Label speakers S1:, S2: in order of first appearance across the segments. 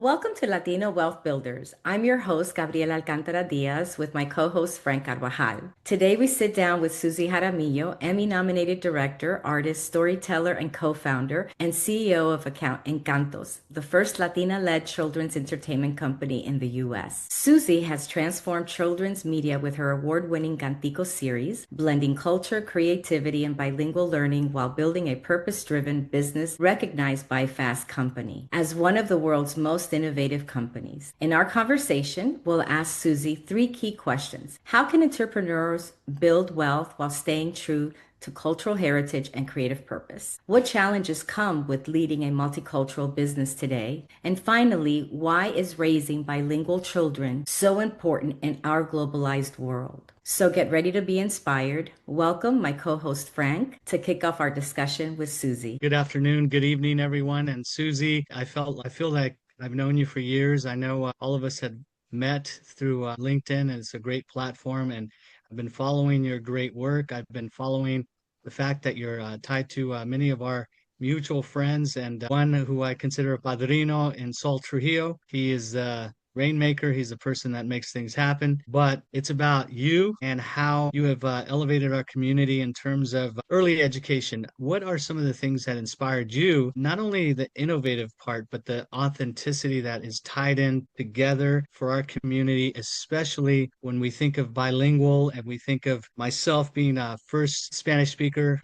S1: Welcome to Latino Wealth Builders. I'm your host, Gabriela Alcántara-Díaz, with my co-host, Frank Carbajal. Today, we sit down with Susie Jaramillo, Emmy-nominated director, artist, storyteller, and co-founder, and CEO of Encantos, the first Latina-led children's entertainment company in the U.S. Susie has transformed children's media with her award-winning Canticos series, blending culture, creativity, and bilingual learning while building a purpose-driven business recognized by Fast Company as one of the world's most innovative companies. In our conversation, we'll ask Susie three key questions. How can entrepreneurs build wealth while staying true to cultural heritage and creative purpose? What challenges come with leading a multicultural business today? And finally, why is raising bilingual children so important in our globalized world? So get ready to be inspired. Welcome my co-host Frank to kick off our discussion with Susie.
S2: Good afternoon, good evening, everyone. And Susie, I feel like I've known you for years. I know all of us had met through LinkedIn, and it's a great platform. And I've been following your great work. I've been following the fact that you're tied to many of our mutual friends, and one who I consider a padrino in Sol Trujillo. He is Rainmaker. He's a person that makes things happen. But it's about you and how you have elevated our community in terms of early education. What are some of the things that inspired you? Not only the innovative part, but the authenticity that is tied in together for our community, especially when we think of bilingual and we think of myself being a first Spanish speaker.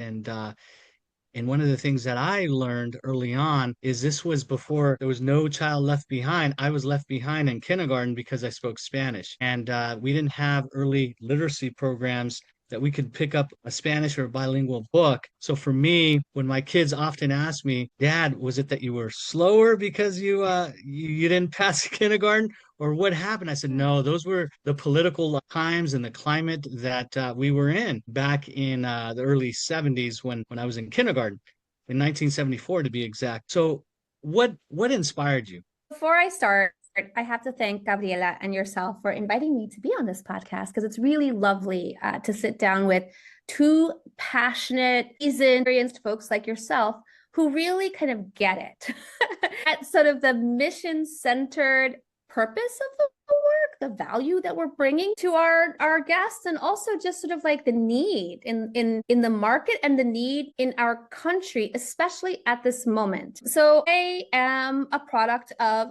S2: And one of the things that I learned early on is this was before there was no child left behind. I was left behind in kindergarten because I spoke Spanish. And we didn't have early literacy programs that we could pick up a Spanish or a bilingual book. So for me, when my kids often ask me, Dad, was it that you were slower because you didn't pass kindergarten? Or what happened? I said, no, those were the political times and the climate that we were in back in the early 70s when I was in kindergarten, in 1974 to be exact. So what inspired you?
S3: Before I start, I have to thank Gabriela and yourself for inviting me to be on this podcast because it's really lovely to sit down with two passionate, experienced folks like yourself who really kind of get it at sort of the mission-centered purpose of the work, the value that we're bringing to our guests, and also just sort of like the need in the market and the need in our country, especially at this moment. So I am a product of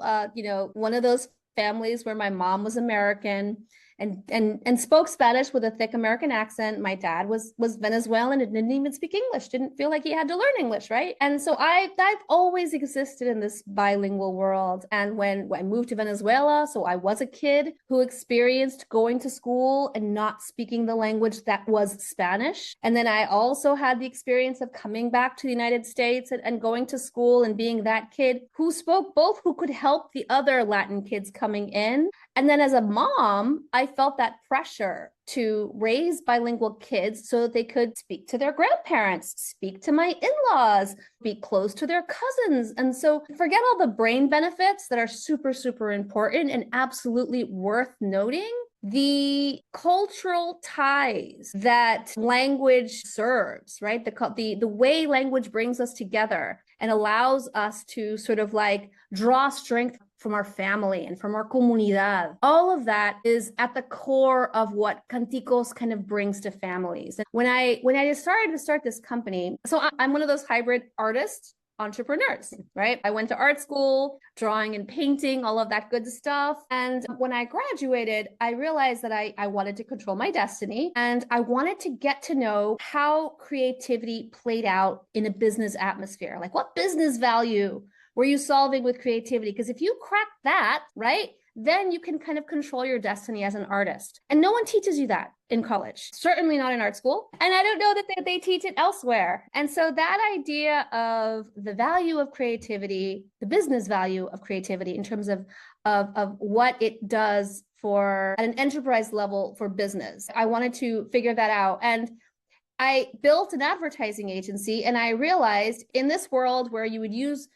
S3: one of those families where my mom was American and spoke Spanish with a thick American accent. My dad was Venezuelan and didn't even speak English, didn't feel like he had to learn English, right? And so I've always existed in this bilingual world. And when I moved to Venezuela, so I was a kid who experienced going to school and not speaking the language that was Spanish. And then I also had the experience of coming back to the United States and going to school and being that kid who spoke both, who could help the other Latin kids coming in. And then as a mom, I felt that pressure to raise bilingual kids so that they could speak to their grandparents, speak to my in-laws, be close to their cousins. And so forget all the brain benefits that are super, super important and absolutely worth noting. The cultural ties that language serves, right? The way language brings us together and allows us to sort of like draw strength from our family and from our comunidad. All of that is at the core of what Canticos kind of brings to families. And when I decided to start this company, so I'm one of those hybrid artists, entrepreneurs, right? I went to art school, drawing and painting, all of that good stuff. And when I graduated, I realized that I wanted to control my destiny and I wanted to get to know how creativity played out in a business atmosphere. Like what business value were you solving with creativity? Because if you crack that, right, then you can kind of control your destiny as an artist. And no one teaches you that in college, certainly not in art school. And I don't know that they teach it elsewhere. And so that idea of the value of creativity, the business value of creativity in terms of what it does for at an enterprise level for business, I wanted to figure that out. And I built an advertising agency and I realized in this world where you would use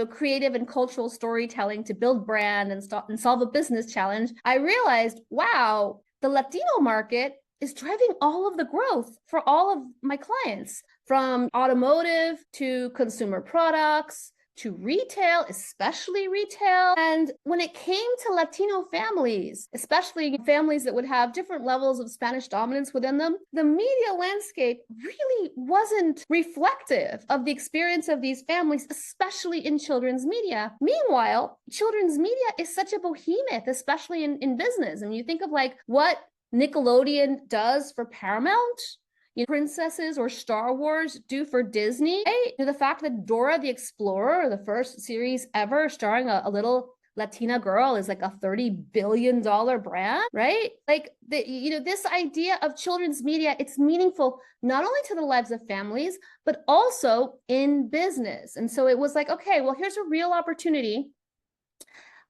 S3: creative and cultural storytelling to build brand and solve a business challenge, I realized, wow, the Latino market is driving all of the growth for all of my clients, from automotive to consumer products to retail, especially retail. And when it came to Latino families, especially families that would have different levels of Spanish dominance within them, the media landscape really wasn't reflective of the experience of these families, especially in children's media. Meanwhile, children's media is such a behemoth, especially in business. And you think of like what Nickelodeon does for Paramount, Princesses or Star Wars do for Disney, right? The fact that Dora the Explorer, the first series ever starring a little Latina girl, is like a $30 billion brand, right? Like this idea of children's media, it's meaningful not only to the lives of families, but also in business. And so it was like, okay, well, here's a real opportunity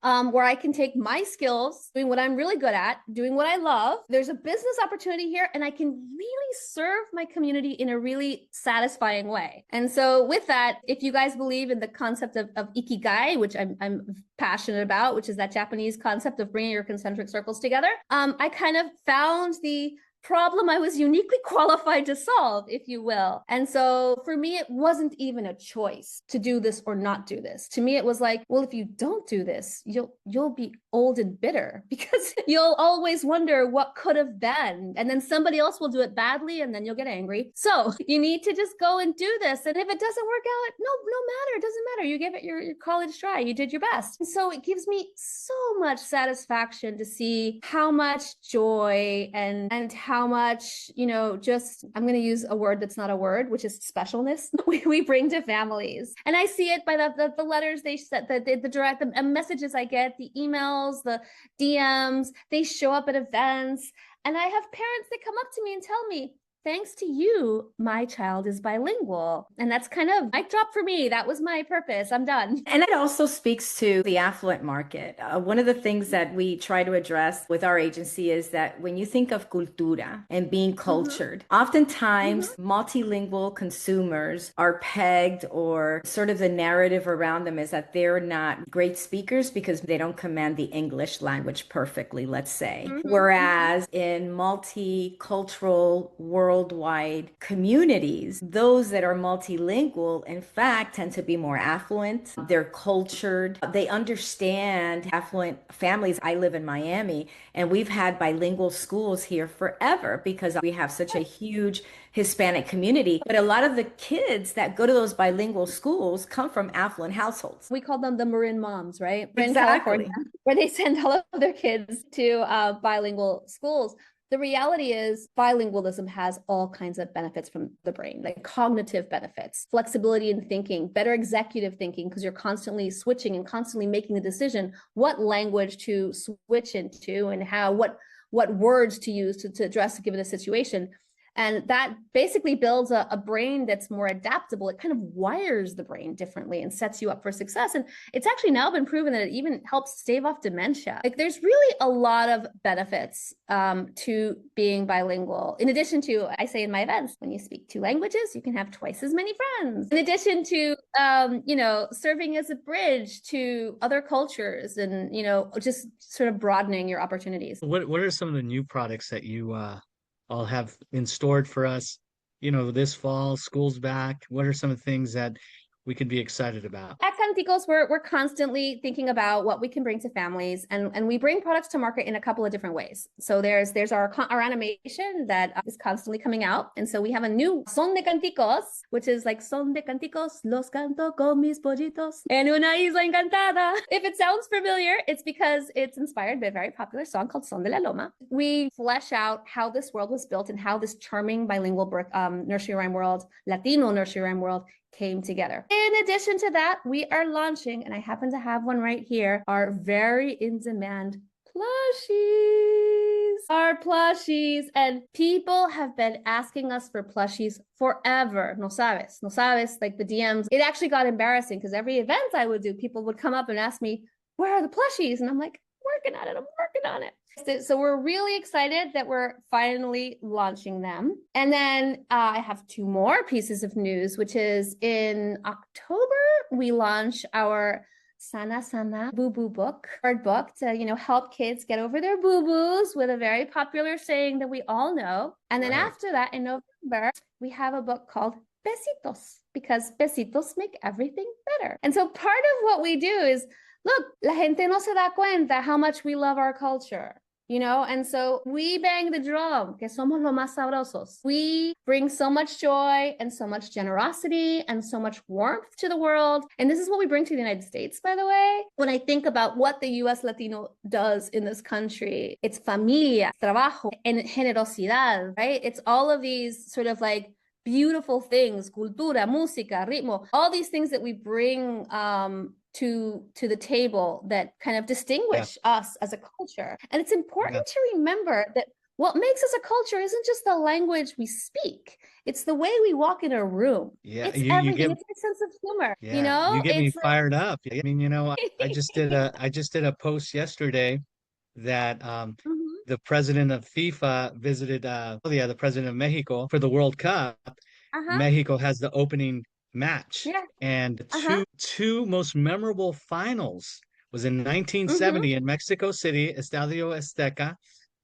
S3: where I can take my skills, doing what I'm really good at, doing what I love. There's a business opportunity here, and I can really serve my community in a really satisfying way. And so with that, if you guys believe in the concept of ikigai, which I'm passionate about, which is that Japanese concept of bringing your concentric circles together, I kind of found the problem I was uniquely qualified to solve, if you will. And so for me, it wasn't even a choice to do this or not do this. To me, it was like, well, if you don't do this, you'll be old and bitter because you'll always wonder what could have been. And then somebody else will do it badly and then you'll get angry. So you need to just go and do this. And if it doesn't work out, no matter. It doesn't matter. You gave it your college try. You did your best. And so it gives me so much satisfaction to see how much joy and how much, just, I'm going to use a word that's not a word, which is specialness we bring to families. And I see it by the letters they sent, the direct the messages I get, the emails, the DMs, they show up at events. And I have parents that come up to me and tell me, thanks to you, my child is bilingual. And that's kind of mic drop for me. That was my purpose. I'm done.
S1: And it also speaks to the affluent market. One of the things that we try to address with our agency is that when you think of cultura and being cultured, oftentimes multilingual consumers are pegged, or sort of the narrative around them is that they're not great speakers because they don't command the English language perfectly, let's say. Whereas in multicultural worldwide communities, those that are multilingual, in fact, tend to be more affluent. They're cultured. They understand affluent families. I live in Miami, and we've had bilingual schools here forever because we have such a huge Hispanic community. But a lot of the kids that go to those bilingual schools come from affluent households.
S3: We call them the Marin moms, right?
S1: Exactly.
S3: In California, where they send all of their kids to bilingual schools. The reality is bilingualism has all kinds of benefits from the brain, like cognitive benefits, flexibility in thinking, better executive thinking, because you're constantly switching and constantly making the decision what language to switch into and what words to use to address a given situation. And that basically builds a brain that's more adaptable. It kind of wires the brain differently and sets you up for success. And it's actually now been proven that it even helps stave off dementia. Like there's really a lot of benefits to being bilingual. In addition to, I say in my events, when you speak 2 languages, you can have twice as many friends. In addition to, serving as a bridge to other cultures and, just sort of broadening your opportunities.
S2: What are some of the new products that you all have in stored for us, this fall? School's back. What are some of the things that we could be excited about?
S3: At Canticos, we're constantly thinking about what we can bring to families, and we bring products to market in a couple of different ways. So there's our animation that is constantly coming out, and so we have a new Son de Canticos, which is like Son de Canticos, los canto con mis pollitos en una isla encantada. If it sounds familiar, it's because it's inspired by a very popular song called Son de la Loma. We flesh out how this world was built and how this charming bilingual nursery rhyme world, Latino nursery rhyme world, came together. In addition to that, we are launching, and I happen to have one right here, our very in-demand plushies. Our plushies. And people have been asking us for plushies forever. No sabes, like the DMs. It actually got embarrassing because every event I would do, people would come up and ask me, where are the plushies? And I'm like, I'm working on it. So we're really excited that we're finally launching them. And then I have 2 more pieces of news, which is in October, we launch our Sana Sana Boo Boo book, art book to, help kids get over their boo-boos with a very popular saying that we all know. And then after that, in November, we have a book called besitos, because besitos make everything better. And so part of what we do is, look, la gente no se da cuenta how much we love our culture. And so we bang the drum, que somos los más sabrosos. We bring so much joy and so much generosity and so much warmth to the world. And this is what we bring to the United States, by the way. When I think about what the U.S. Latino does in this country, it's familia, trabajo, and generosidad, right? It's all of these sort of like beautiful things, cultura, música, ritmo, all these things that we bring to the table that kind of distinguish us as a culture. And it's important to remember that what makes us a culture isn't just the language we speak. It's the way we walk in a room.
S2: Yeah,
S3: it's everything. It's our sense of humor.
S2: You get me
S3: It's
S2: fired up. I mean, I just did a post yesterday that the president of FIFA visited the president of Mexico for the World Cup. Mexico has the opening match, and two most memorable finals was in 1970 in Mexico City, Estadio Azteca,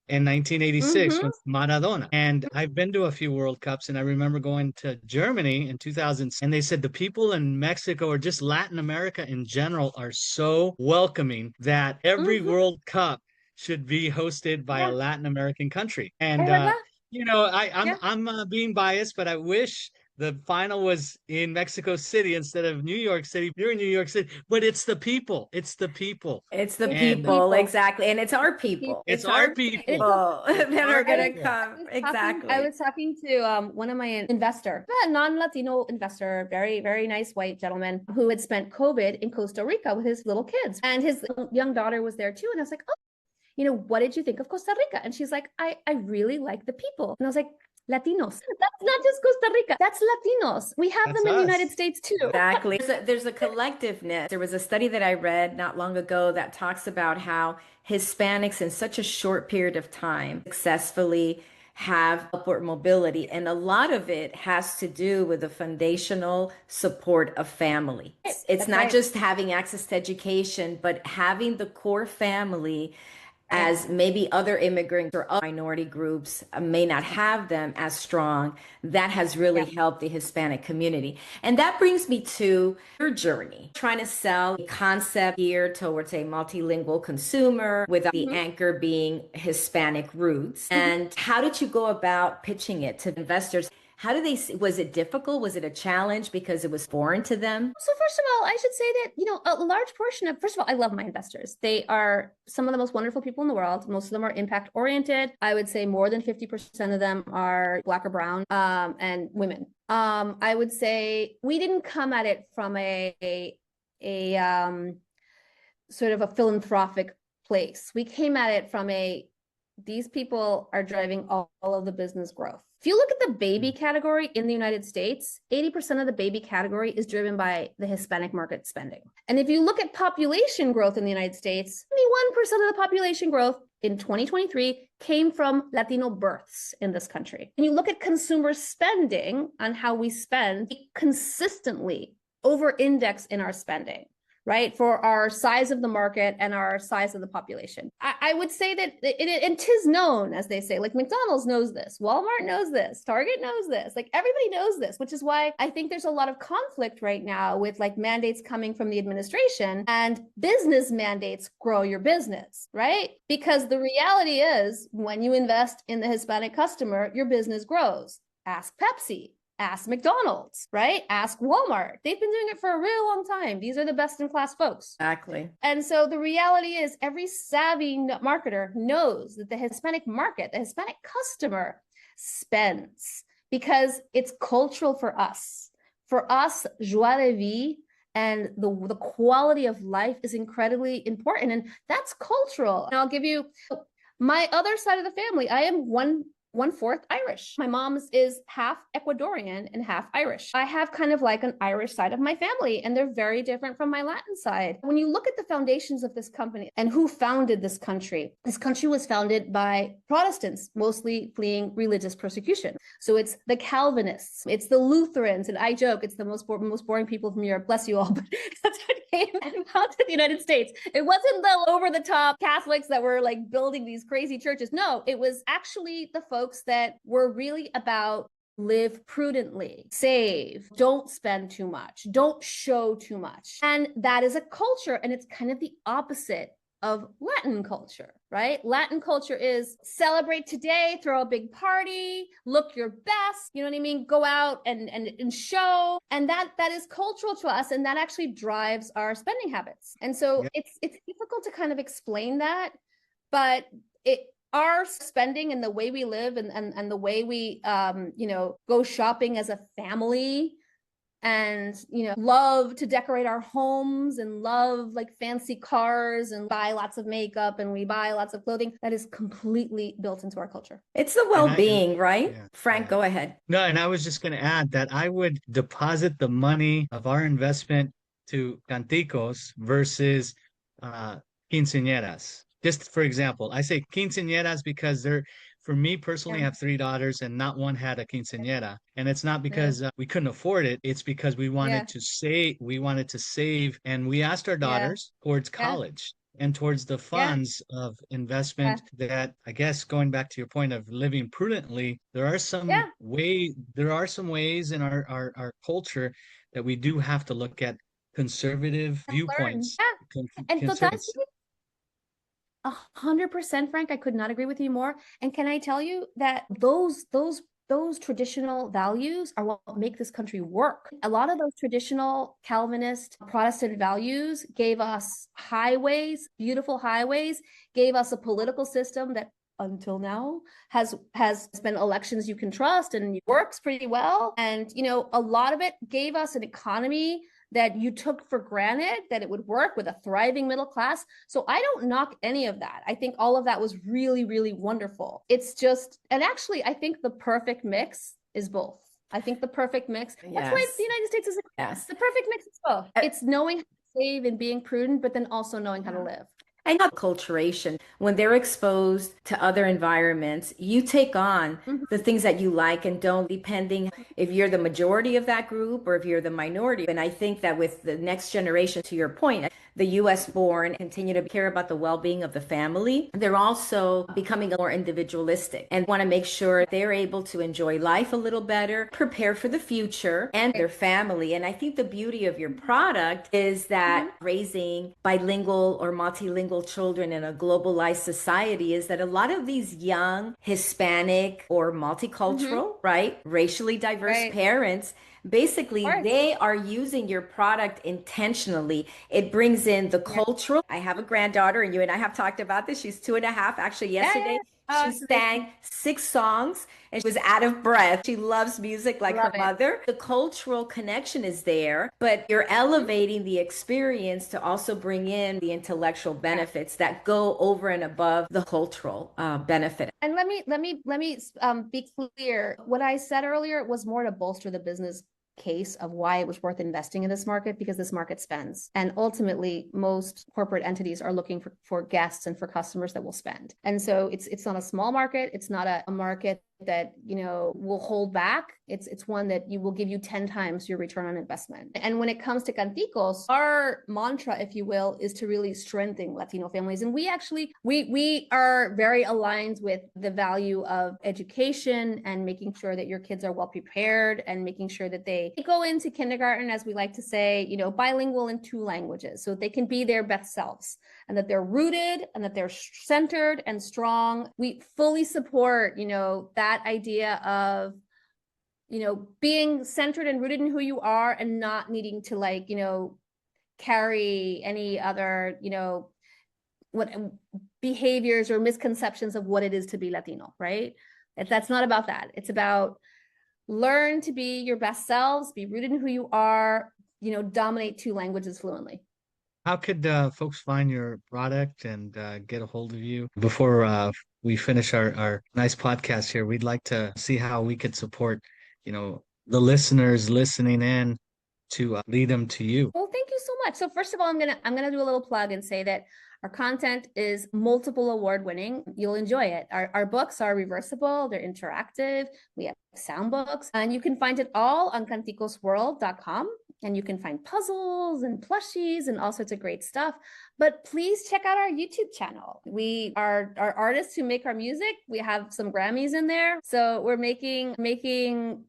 S2: and 1986 with Maradona. And I've been to a few World Cups, and I remember going to Germany in 2000, and they said the people in Mexico, or just Latin America in general, are so welcoming that every World Cup should be hosted by a Latin American country. And I'm being biased, but I wish the final was in Mexico City instead of New York City. You're in New York City, but it's the people. It's the people.
S1: It's the people, exactly. And it's our people.
S2: It's our people
S1: that are going to come. Exactly.
S3: I was talking to one of my investors, a non-Latino investor, very, very nice white gentleman who had spent COVID in Costa Rica with his little kids. And his young daughter was there too. And I was like, oh, what did you think of Costa Rica? And she's like, I really like the people. And I was like, Latinos. That's not just Costa Rica. That's Latinos. We have them in the United States too.
S1: Exactly. There's a collectiveness. There was a study that I read not long ago that talks about how Hispanics in such a short period of time successfully have upward mobility. And a lot of it has to do with the foundational support of family. It's not just having access to education, but having the core family, as maybe other immigrants or other minority groups may not have them as strong. That has really helped the Hispanic community. And that brings me to your journey, trying to sell a concept geared towards a multilingual consumer with the anchor being Hispanic roots. And how did you go about pitching it to investors? How do they see, was it difficult? Was it a challenge because it was foreign to them?
S3: So first of all, I should say that, a large portion of, first of all, I love my investors. They are some of the most wonderful people in the world. Most of them are impact oriented. I would say more than 50% of them are Black or brown and women. I would say we didn't come at it from a sort of a philanthropic place. We came at it from these people are driving all of the business growth. If you look at the baby category in the United States, 80% of the baby category is driven by the Hispanic market spending. And if you look at population growth in the United States, 71% of the population growth in 2023 came from Latino births in this country. And you look at consumer spending on how we spend, we consistently over-index in our spending, right? For our size of the market and our size of the population. I would say that and 'tis known, as they say, like McDonald's knows this, Walmart knows this, Target knows this, like everybody knows this, which is why I think there's a lot of conflict right now with like mandates coming from the administration and business mandates grow your business, right? Because the reality is when you invest in the Hispanic customer, your business grows. Ask Pepsi. Ask McDonald's, right? Ask Walmart. They've been doing it for a real long time. These are the best in class folks.
S1: Exactly.
S3: And so the reality is every savvy marketer knows that the Hispanic market, the Hispanic customer spends because it's cultural for us. For us, joie de vivre and the quality of life is incredibly important. And that's cultural. And I'll give you my other side of the family. I am one-fourth Irish. My mom's is half Ecuadorian and half Irish. I have kind of like an Irish side of my family, and they're very different from my Latin side. When you look at the foundations of this company and who founded this country was founded by Protestants, mostly fleeing religious persecution. So it's the Calvinists, it's the Lutherans, and I joke, it's the most boring people from Europe, bless you all, but that's what came and founded the United States. It wasn't the over-the-top Catholics that were like building these crazy churches. No, it was actually the folks that were really about live prudently, save, don't spend too much, don't show too much. And that is a culture, and it's kind of the opposite of Latin culture, right? Latin culture is celebrate today, throw a big party, look your best, you know what I mean? Go out and show. And that is cultural to us. And that actually drives our spending habits. And so it's difficult to kind of explain that, but our spending and the way we live and the way we, go shopping as a family and, love to decorate our homes and love like fancy cars and buy lots of makeup and we buy lots of clothing, that is completely built into our culture.
S1: It's the well-being, right? Yeah, Frank, go ahead.
S2: No, and I was just going to add that I would deposit the money of our investment to Canticos versus quinceañeras. Just for example, I say quinceañeras because for me personally, I have 3 daughters and not one had a quinceañera. And it's not because we couldn't afford it. It's because we wanted to save. And we asked our daughters towards college and towards the funds of investment that, I guess, going back to your point of living prudently, there are some ways in our culture that we do have to look at conservative viewpoints.
S3: And so that's 100%, Frank. I could not agree with you more. And can I tell you that those traditional values are what make this country work. A lot of those traditional Calvinist Protestant values gave us highways, beautiful highways, gave us a political system that until now has been elections you can trust and works pretty well. And, a lot of it gave us an economy that you took for granted that it would work with a thriving middle class. So I don't knock any of that. I think all of that was really, really wonderful. It's just, and actually, I think the perfect mix is both. I think the perfect mix, that's why the United States is the perfect mix is both. It's knowing how to save and being prudent, but then also knowing how to live.
S1: And acculturation, when they're exposed to other environments, you take on the things that you like and don't, depending if you're the majority of that group or if you're the minority. And I think that with the next generation, to your point, the US born continue to care about the well-being of the family. They're also becoming more individualistic and want to make sure they're able to enjoy life a little better, prepare for the future and their family. And I think the beauty of your product is that raising bilingual or multilingual children in a globalized society is that a lot of these young Hispanic or multicultural, right, racially diverse parents, basically, they are using your product intentionally. It brings in the cultural. I have a granddaughter, and you and I have talked about this. She's 2.5. Actually, yesterday, she sang 6 songs, and she was out of breath. She loves music like her mother. The cultural connection is there, but you're elevating the experience to also bring in the intellectual benefits that go over and above the cultural benefit.
S3: And let me be clear. What I said earlier was more to bolster the business case of why it was worth investing in this market, because this market spends. And ultimately, most corporate entities are looking for guests and for customers that will spend. And so it's not a small market. It's not a market that, will hold back. It's one that will give you 10 times your return on investment. And when it comes to Canticos, our mantra, if you will, is to really strengthen Latino families. And we actually, we are very aligned with the value of education and making sure that your kids are well prepared and making sure that they go into kindergarten, as we like to say, bilingual in 2 languages, so they can be their best selves and that they're rooted and that they're centered and strong. We fully support, that idea of, being centered and rooted in who you are and not needing to carry any other, what behaviors or misconceptions of what it is to be Latino, right? That's not about that. It's about learn to be your best selves, be rooted in who you are, dominate 2 languages fluently.
S2: How could folks find your product and get a hold of you? Before we finish our nice podcast here, we'd like to see how we could support, the listeners listening in to lead them to you.
S3: Well, thank you so much. So first of all, I'm gonna do a little plug and say that our content is multiple award winning. You'll enjoy it. Our books are reversible. They're interactive. We have sound books. And you can find it all on canticosworld.com. And you can find puzzles and plushies and all sorts of great stuff. But please check out our YouTube channel. We are artists who make our music. We have some Grammys in there. So we're making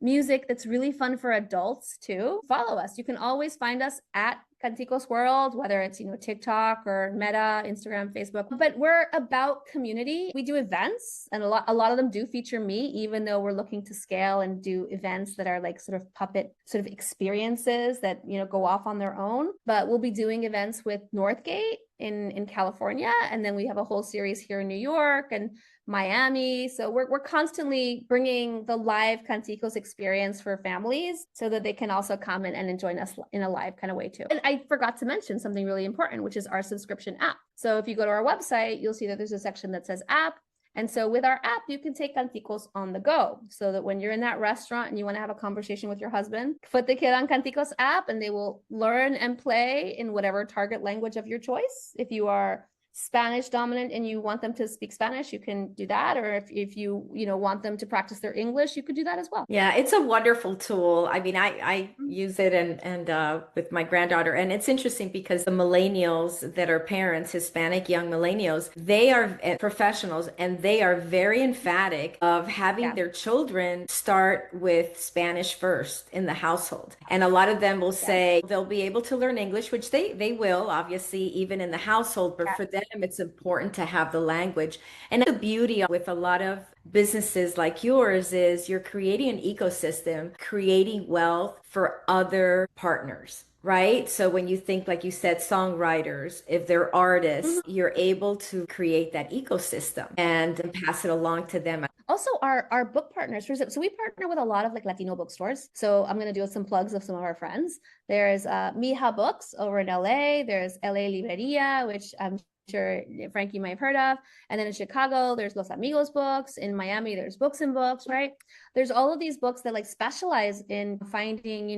S3: music that's really fun for adults too. Follow us. You can always find us at Canticos World, whether it's, TikTok or Meta, Instagram, Facebook, but we're about community. We do events, and a lot of them do feature me, even though we're looking to scale and do events that are like sort of puppet sort of experiences that, go off on their own. But we'll be doing events with Northgate in California. And then we have a whole series here in New York and Miami. So we're constantly bringing the live Canticos experience for families so that they can also come and join us in a live kind of way too. And I forgot to mention something really important, which is our subscription app. So if you go to our website, you'll see that there's a section that says app. And so with our app, you can take Canticos on the go, so that when you're in that restaurant and you want to have a conversation with your husband, put the kid on Canticos app and they will learn and play in whatever target language of your choice. If you are Spanish dominant and you want them to speak Spanish, you can do that. Or if you want them to practice their English, you could do that as well.
S1: Yeah, it's a wonderful tool. I mean, I use it and with my granddaughter, and it's interesting because the millennials that are parents, Hispanic young millennials, they are professionals and they are very emphatic of having their children start with Spanish first in the household. And a lot of them will say they'll be able to learn English, which they will, obviously, even in the household, but for them, it's important to have the language. And the beauty with a lot of businesses like yours is you're creating an ecosystem, creating wealth for other partners, right? So when you think, like you said, songwriters, if they're artists, you're able to create that ecosystem and pass it along to them.
S3: Also, our book partners, so we partner with a lot of like Latino bookstores. So I'm going to do some plugs of some of our friends. There's Mija Books over in LA. There's LA Libreria, which I'm sure Frank, you might have heard of. And then in Chicago, there's Los Amigos Books. In Miami, there's Books and Books, right? There's all of these books that like specialize in finding,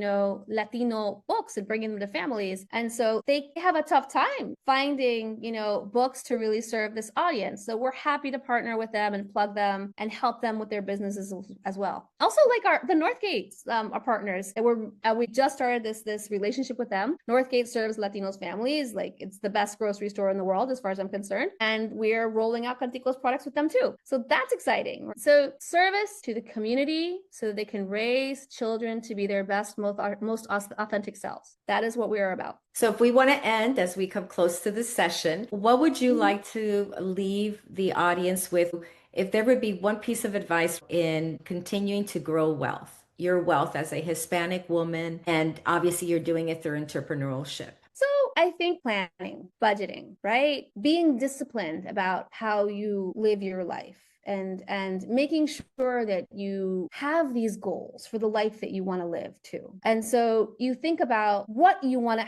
S3: Latino books and bringing them to families. And so they have a tough time finding, books to really serve this audience. So we're happy to partner with them and plug them and help them with their businesses as well. Also, like the Northgates are partners. And we just started this relationship with them. Northgate serves Latinos families. Like it's the best grocery store in the world, as far as I'm concerned. And we're rolling out Canticos products with them too. So that's exciting. So service to the community so that they can raise children to be their best, most authentic selves. That is what we are about.
S1: So if we want to end, as we come close to this session, what would you like to leave the audience with? If there would be one piece of advice in continuing to grow wealth, your wealth as a Hispanic woman, and obviously you're doing it through entrepreneurship.
S3: So I think planning, budgeting, right? Being disciplined about how you live your life. And making sure that you have these goals for the life that you want to live too. And so you think about what you want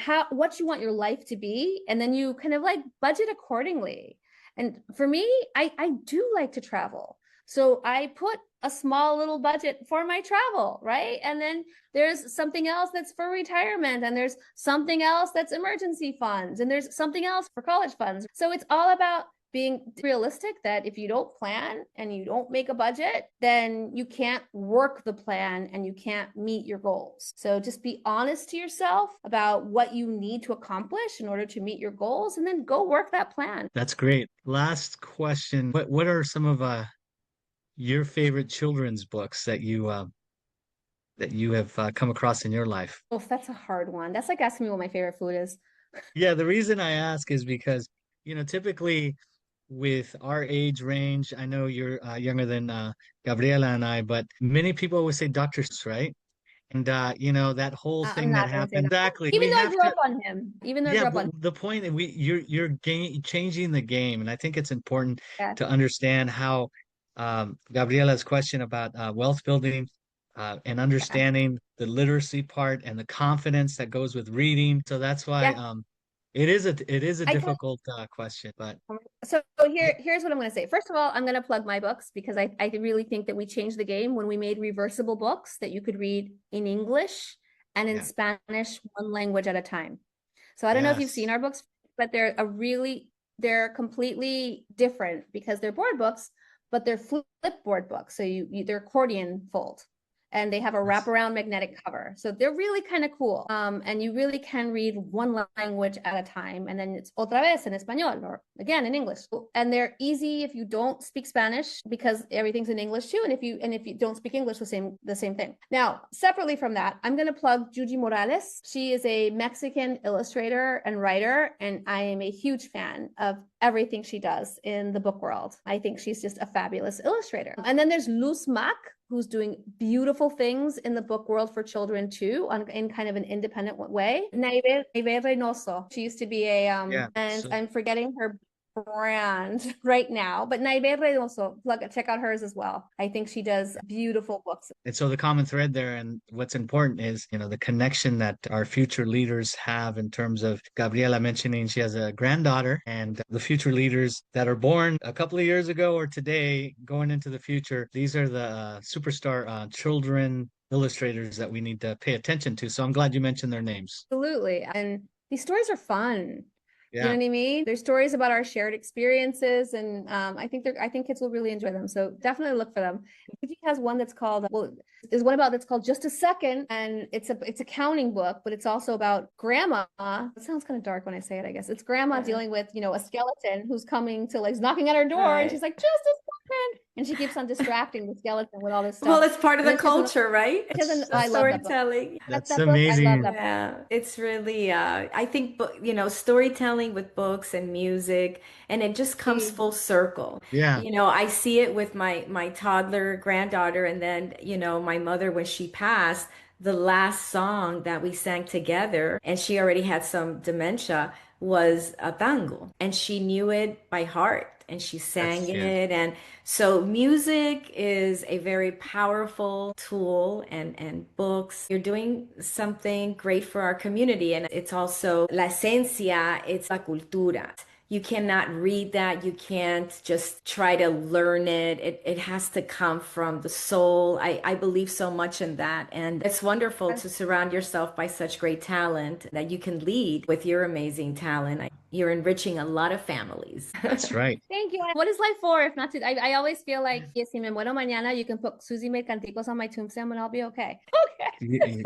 S3: your life to be, and then you kind of like budget accordingly. And for me, I do like to travel. So I put a small little budget for my travel, right? And then there's something else that's for retirement, and there's something else that's emergency funds, and there's something else for college funds. So it's all about being realistic that if you don't plan and you don't make a budget, then you can't work the plan and you can't meet your goals. So just be honest to yourself about what you need to accomplish in order to meet your goals, and then go work that plan.
S2: That's great. Last question. What are some of your favorite children's books that you have come across in your life?
S3: Oh, that's a hard one. That's like asking me what my favorite food is.
S2: Yeah, the reason I ask is because, typically with our age range, I know you're younger than Gabriela and I, but many people always say Dr. Seuss, right? And that whole thing that happened. Exactly.
S3: Even though I grew up on him. Even though I grew up on him.
S2: The point that you're changing the game, and I think it's important to understand how Gabriela's question about wealth building and understanding the literacy part and the confidence that goes with reading. So that's why it is a difficult question, but
S3: so here's what I'm going to say. First of all, I'm going to plug my books because I really think that we changed the game when we made reversible books that you could read in English and in Spanish, one language at a time. So I don't know if you've seen our books, but they're completely different because they're board books, but they're flipboard books. So they're accordion fold. and they have a wraparound magnetic cover. So they're really kind of cool. And you really can read one language at a time. And then it's otra vez en español, or again in English. And they're easy if you don't speak Spanish, because everything's in English too. And if you don't speak English, the same thing. Now, separately from that, I'm going to plug Judy Morales. She is a Mexican illustrator and writer, and I am a huge fan of everything she does in the book world. I think she's just a fabulous illustrator. And then there's Luz Mack, who's doing beautiful things in the book world for children too, in kind of an independent way. Naive Reynoso. She used to be I'm forgetting her brand right now, but Naive Reynoso, check out hers as well. I think she does beautiful books.
S2: And so the common thread there, and what's important is, the connection that our future leaders have in terms of Gabriela mentioning she has a granddaughter, and the future leaders that are born a couple of years ago or today going into the future. These are the superstar children illustrators that we need to pay attention to. So I'm glad you mentioned their names.
S3: Absolutely. And these stories are fun.
S2: Yeah.
S3: You know what I mean? There's stories about our shared experiences, and I think kids will really enjoy them. So definitely look for them. He has one that's called Just a Second, and it's a counting book, but it's also about grandma. It sounds kind of dark when I say it, I guess. It's grandma dealing with, a skeleton who's coming to knocking at her door, and she's like, just a second. And she keeps on distracting the skeleton with all this stuff.
S1: Well, it's part of the culture, right?
S3: I love
S1: storytelling.
S2: That's amazing.
S1: Yeah, it's really, I think, storytelling with books and music, and it just comes full circle.
S2: Yeah.
S1: I see it with my toddler granddaughter, and then, my mother, when she passed, the last song that we sang together, and she already had some dementia, was a tango, and she knew it by heart. And she sang it. And so music is a very powerful tool, and books. You're doing something great for our community. And it's also la esencia, it's la cultura. You cannot read that. You can't just try to learn it. It has to come from the soul. I believe so much in that. And it's wonderful to surround yourself by such great talent that you can lead with your amazing talent. You're enriching a lot of families.
S2: That's right.
S3: Thank you. What is life for if not to? I always feel like, si me muero mañana, you can put Susie made Canticos on my tombstone and I'll be okay. Okay.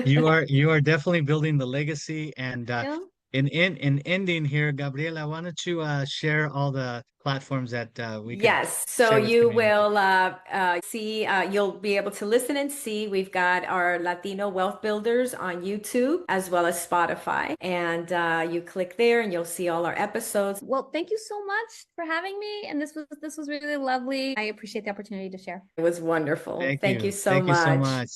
S2: You are definitely building the legacy. And in ending here, Gabriela, why don't you share all the platforms that we can
S1: Yes, so you will see, you'll be able to listen and see. We've got our Latino Wealth Builders on YouTube as well as Spotify, and you click there and you'll see all our episodes.
S3: Well, thank you so much for having me, and this was really lovely. I appreciate the opportunity to share.
S1: It was wonderful.
S2: Thank you
S1: so much.
S2: Thank you so much.